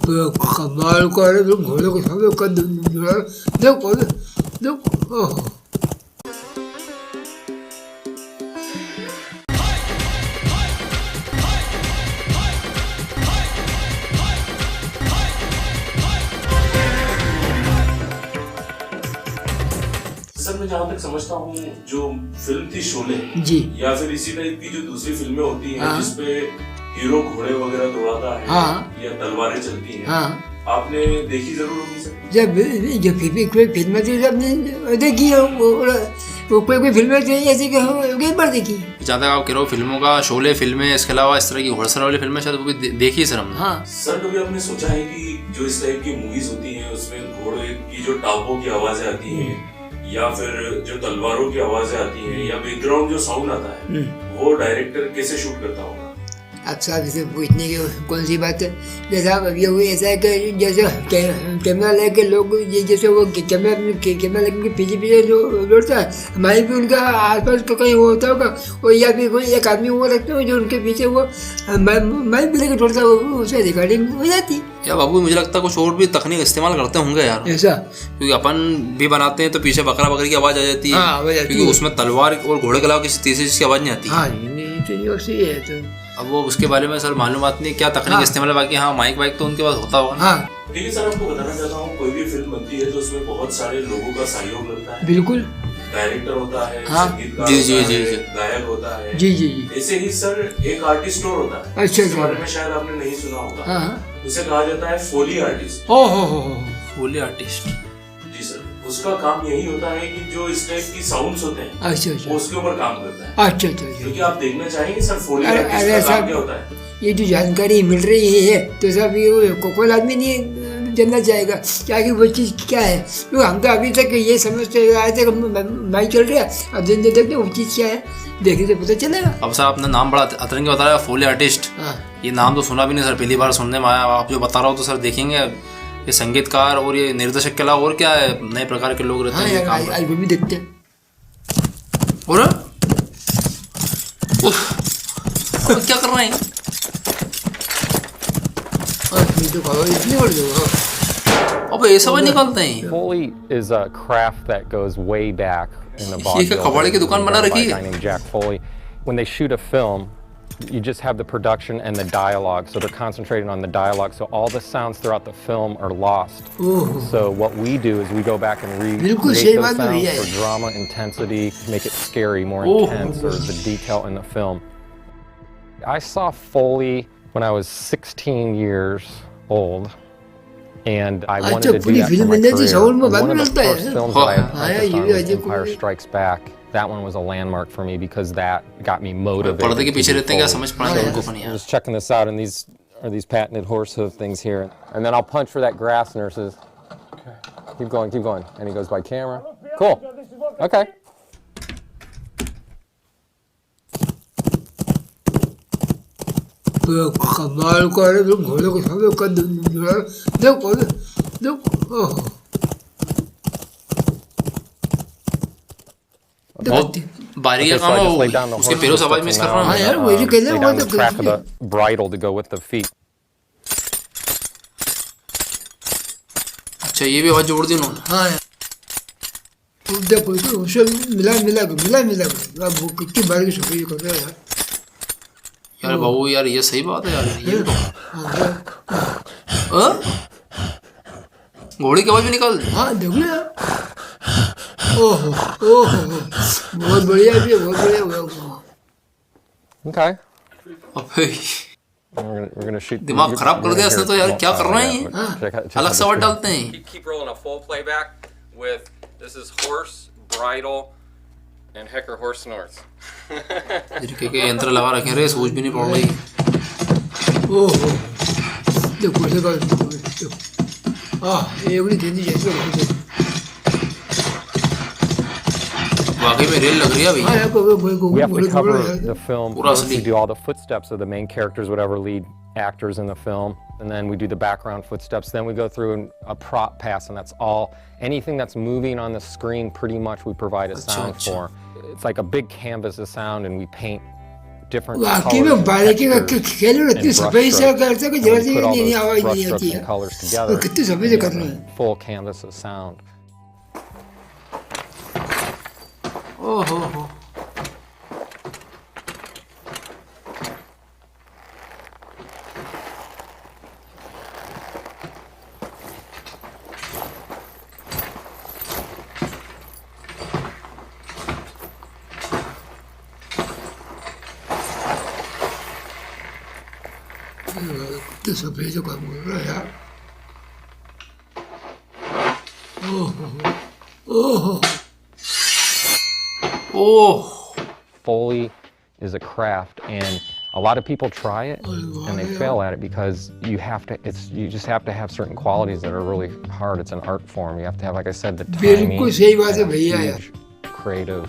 कमाल का है तुम घोड़े को सामने कर देखो देखो ओह सर मैं जहाँ तक समझता हूँ जो फिल्म थी शोले जी या फिर इसी टाइप की जो दूसरी फिल्में होती हैं जिसपे हीरो घोड़े वगैरह दौड़ाता है या तलवारें चलती हैं आपने देखी जरूर होगी सर। जब जो फिल्में थी सबने देखी है वो कोई फिल्में थी ऐसी कई बार देखी। जहाँ तक आप कह रहे हो फिल्मों का शोले फिल्में इसके अलावा इस तरह की घोड़सवार वाली फिल्में शायद वो भी देखी है सर हमने। हाँ सर कभी आपने सोचा है कि जो इस टाइप की मूवीज होती हैं उसमें घोड़े की जो टापों की आवाजें आती हैं या फिर जो तलवारों की आवाजें आती हैं या बैकग्राउंड जो साउंड आता है वो डायरेक्टर कैसे शूट करता होगा? अच्छा जैसे पूछने की कौन सी बात है जैसा ये ऐसा है कि जैसे कैमरा लेके लोग जैसे वो कैमरा लेके पीछे पीछे जो दौड़ता है हमारे भी उनका आसपास तो कहीं वो होता होगा और या फिर कोई एक आदमी वो रखते हो जो उनके पीछे वो माइक भी लेके दौड़ता है उससे रिकॉर्डिंग हो जाती या बाबू मुझे लगता है कुछ और भी तकनीक इस्तेमाल करते होंगे यार ऐसा क्योंकि अपन भी बनाते हैं तो पीछे बकरा बकरी की आवाज आ जाती है क्योंकि उसमें तलवार और घोड़े के अलावा किसी तीसरी चीज की आवाज नहीं आती। हाँ ये है तो अब वो उसके बारे में सर मालूमात नहीं क्या तकनीक इस्तेमाल है बाकी हाँ माइक वाइक तो उनके पास होता होगा। हाँ ठीक है सर आपको बताना चाहता हूँ कोई भी फिल्म बनती है तो उसमें बहुत सारे लोगों का सहयोग लगता है। बिल्कुल डायरेक्टर होता है संगीतकार गायक होता है जी ऐसे ही सर एक आर्टिस्ट और होता है अच्छा इसके बारे में शायद आपने नहीं सुना होगा उसे कहा जाता है फोली आर्टिस्ट। फोली आर्टिस्ट जी सर उसका काम यही होता है कि जो इस टाइप की साउंड्स होते हैं अच्छा वो उसके ऊपर काम करता है। अच्छा क्योंकि आप देखना चाहेंगे सर फोली आर्टिस्ट का काम क्या होता है। ये जो जानकारी मिल रही है तो सब ये कोई आदमी नहीं जानना चाहेगा क्या कि वो चीज़ क्या है क्योंकि हम तो अभी तक ये समझते आए थे माइक चल रहा है अब देखते देखते वो चीज़ क्या है देखने से पता चलेगा। अब सर आपने नाम बड़ा अतरंगी बताया फोली आर्टिस्ट ये नाम तो सुना भी नहीं सर पहली बार सुनने में आया आप जो बता रहा हो तो सर देखेंगे ये संगीतकार और ये निर्देशक के अलावा और क्या है नए प्रकार के लोग रहते हैं। हाँ आज भी देखते हैं और क्या कर रहे हैं अब ऐसा भी निकालते हैं। Foley is a craft that goes way back in the ये क्या कबाड़े की दुकान बना रखी है? Jack Foley. When they shoot a film, you just have the production and the dialogue, so they're concentrating on the dialogue. So all the sounds throughout the film are lost. So what we do is we go back and recreate those sounds for drama, intensity, make it scary, more intense, or the detail in the film. I saw Foley when I was 16 years old, and I wanted to do that for my career. One of the first films that I focused on was Empire Strikes Back. That one was a landmark for me because that got me motivated. I was checking this out, and these are these patented horse hoof things here. And then I'll punch for that grass, nurses. Okay. Keep going. And he goes by camera. Cool. Okay. कमाल का है तुम घोड़े को सामने कर देखो देखो बहुत बारीक काम है उसके पैरों से आवाज मिस कर रहा हूं। हाँ यार वही कहते हैं वो तो crack of the bridle to go with the feet. अच्छा ये भी आवाज जोड़ दी उन्होंने। हाँ यार देखो उसे मिला अब वो कितनी बारीक से सफाई कर रहा है यार बाबू यार ये सही बात है यार ये घोड़े की आवाज भी निकाल दी। हाँ देखो यार ओहो बहुत बढ़िया भी बहुत बढ़िया। Okay. अबे We're gonna shoot. दिमाग खराब कर दिया इसने तो यार क्या कर रहे हैं अलग से आवाज डालते हैं। Keep rolling a full playback with this is horse bridle and Hecker horse snorts. तरीके के यंत्र लगा रखे रे सूझ भी नहीं पड़ रही। ओहो देखो ये बड़ी तेजी जैसे वाकई में रेल लग रही है अभी। We have to cover the film. We do all the footsteps of the main characters, whatever lead actors in the film, and then we do the background footsteps. Then we go through a prop pass, and that's all. Anything that's moving on the screen, pretty much we provide a sound for. It's like a big canvas of sound, and we paint different वाकई colors में and बारीकी का textures खेल और इतनी and brush सफाई से strokes. करता है कि And जरा when C you put all नहीं those आवाज brush नहीं strokes आती and है colors और together, कितनी सफाई से you करना have है a full canvas of sound. ओहो। कितनी सफाई से काम कर रहा है यार ओहो ओह। Foley is a craft, and a lot of people try it and they fail at it because you just have to have certain qualities that are really hard. It's an art form. You have to have, like I said, the timing, बिल्कुल सही बात है and a भैया यार huge creative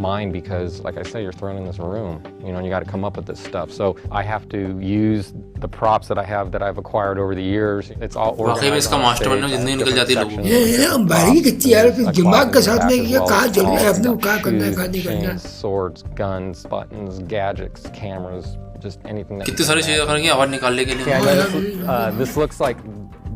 mind because, like I said, you're thrown in this room, and you got to come up with this stuff. So I have to use the props that I have that I've acquired over the years. It's all वाकई में organized इसका on a mastermind stage, जिंदगी निकल different जाती है लोगों sections, की। ये different बारीकी props, कितनी यार and फिर a दिमाग closet के in the साथ back में as ये well. कहाँ It's चल रहा है all अपने को कहाँ करना है shoes, कहाँ नहीं करना chains, swords, guns, buttons, gadgets, cameras, just anything that you कितनी can सारी चीजें imagine. करेंगी आवाज निकालने के लिए। Yeah, I know this looks like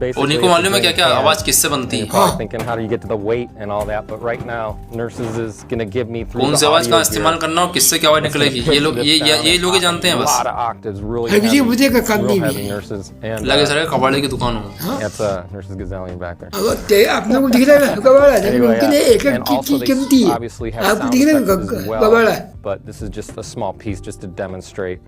basically. उन्हीं को it's a मालूम है क्या drink क्या can, आवाज किससे बनती and है। you're probably thinking how do you get to the weight and all that, but right now nurses is gonna give me through कौन the सी आवाज audio का gear. इस्तेमाल करना और किससे क्या आवाज It's gonna निकलेगी pitch ये लोग this ये down ये and लोग ही up जानते हैं a बस। lot of octaves, really हर किसी heavy, मुझे का काम real नहीं भी heavy है nurses, and लगे सारे कबाड़े की दुकान हो। that's nurses Gazillion back there. अब ते अपने को दिख रहा है कबाड़ा लेकिन Anyway, उनके लिए एक and एक also चीज they कीमती है obviously have आपको sound दिख रहा effects है as well, कबाड़ा but this is just a small piece just to demonstrate.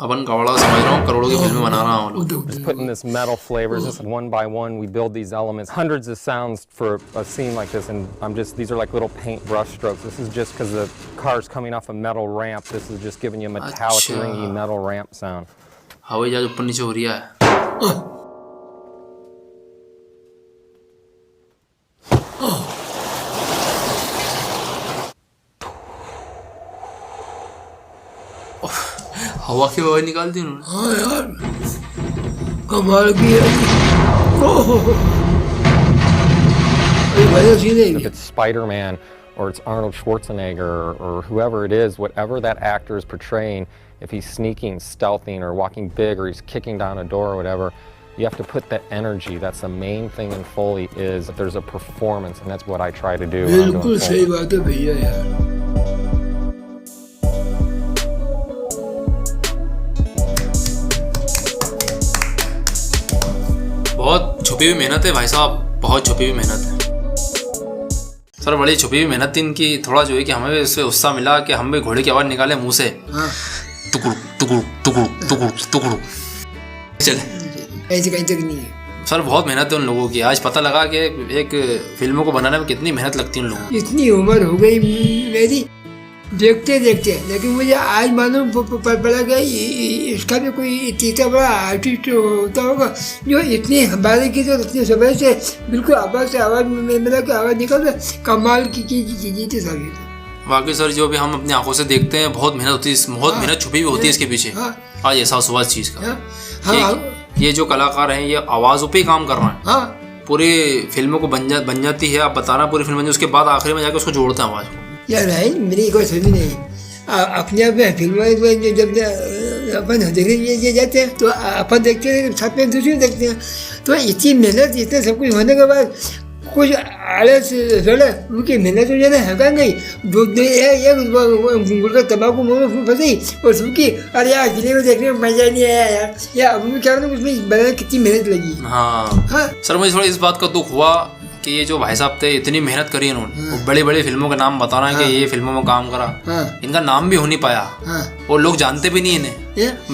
अपन कबाड़ा समझ रहा हूँ करोड़ों की फिल्में बना रहा हूँ। Just putting this metal flavors, just one by one, we build these elements, hundreds of sounds for a scene like this, and these are like little paint brush strokes. This is just because the car's coming off a metal ramp. This is just giving you a metallic, अच्छा। ringy metal ramp sound. हवाई जहाज ऊपर नीचे हो रही है। हवा की आवाज निकाल दी उन्होंने। हाँ यार कमाल की है ओहो अरे भाई सीन है If it's Spider-Man or it's Arnold Schwarzenegger or whoever it is, whatever that actor is portraying, if he's sneaking, stealthing, or walking big, or he's kicking down a door or whatever, you have to put that energy. That's the main thing in Foley is that there's a performance, and that's what I try to do when I'm बिल्कुल doing सही Foley. बात है भैया यार बहुत छुपी हुई मेहनत है भाई साहब, बहुत छुपी हुई मेहनत है सर, बड़ी छुपी हुई मेहनत थी इनकी। थोड़ा जो है कि हमें इससे उत्साह मिला कि हम भी घोड़े की आवाज निकाले मुंह से, हाँ टुकुड़ टुकुड़ टुकुड़ टुकुड़ टुकुड़ चले। ऐसे कहीं तक नहीं है सर बहुत मेहनत है उन लोगों की। आज पता लगा कि एक फिल्मों को बनाने में कितनी मेहनत लगती है उन लोगों इतनी उम्र हो गई मेरी देखते देखते, लेकिन मुझे आज मालूम पड़ा कि इसका भी कोई इतना बड़ा आर्टिस्ट होता होगा जो इतनी बारीकी से इतनी सफाई से बिल्कुल आवाज़ से आवाज़ मिला के आवाज़ निकल कमाल की चीज़ें थी सारी। वाकई सर जो भी हम अपनी आंखों से देखते हैं बहुत मेहनत होती है, बहुत मेहनत छुपी हुई होती है इसके पीछे। आज एहसास हुआ इस चीज़ का ये जो कलाकार हैं ये आवाज़ों पे ही काम कर रहे हैं। हाँ पूरी फिल्मों को बन जाती है, आप बता रहे पूरी फिल्म बन जाती है, उसके बाद आखिरी में जाकर उसको जोड़ते हैं आवाज़ को। यार भाई मेरी कोई समझ नहीं अपने आप में फिल्म जब अपन देखने जाते हैं तो अपन देखते हैं साथ में दूसरे देखते हैं, तो इतनी मेहनत इतना सब कुछ होने के बाद कुछ आलस थोड़ा उनकी मेहनत तो ज़्यादा है नहीं, दूध गुड़का तम्बाकू मुँह में फंसी और सूखी, अरे यार फिल्म देखने में मजा नहीं आया यार, या अब क्या उसमें बनाने कितनी मेहनत लगी। हाँ सर मुझे थोड़ा इस बात का दुख हुआ कि ये जो भाई साहब थे इतनी मेहनत करी इन्होंने, वो बड़ी बड़ी फिल्मों के नाम बता रहे हैं कि ये फिल्मों में काम करा, इनका नाम भी हो नहीं पाया और लोग जानते भी नहीं इन्हें।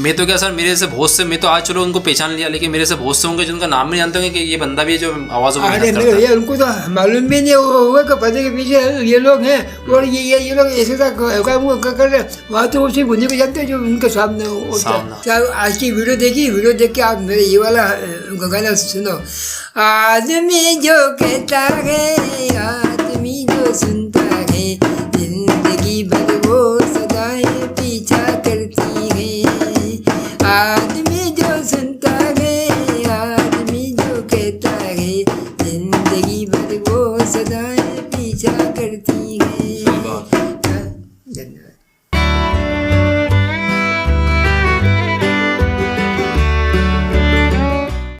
मैं तो क्या सर मेरे से बहुत से, मैं तो आज चलो उनको पहचान लिया, लेकिन मेरे से बहुत से होंगे जिनका नाम नहीं जानते होंगे कि ये बंदा भी है जो आवाज़ों में मेहनत करता है। उनको तो मालूम भी नहीं होगा कि पर्दे के पीछे ये लोग हैं और ये लोग ऐसे काम कर रहे हैं, वहाँ तो वो सिर्फ उन्हीं को जानते हैं जो उनके सामने होता है। आज की वीडियो देख के आप मेरे ये वाला गाना सुनो, आदमी जो कहता है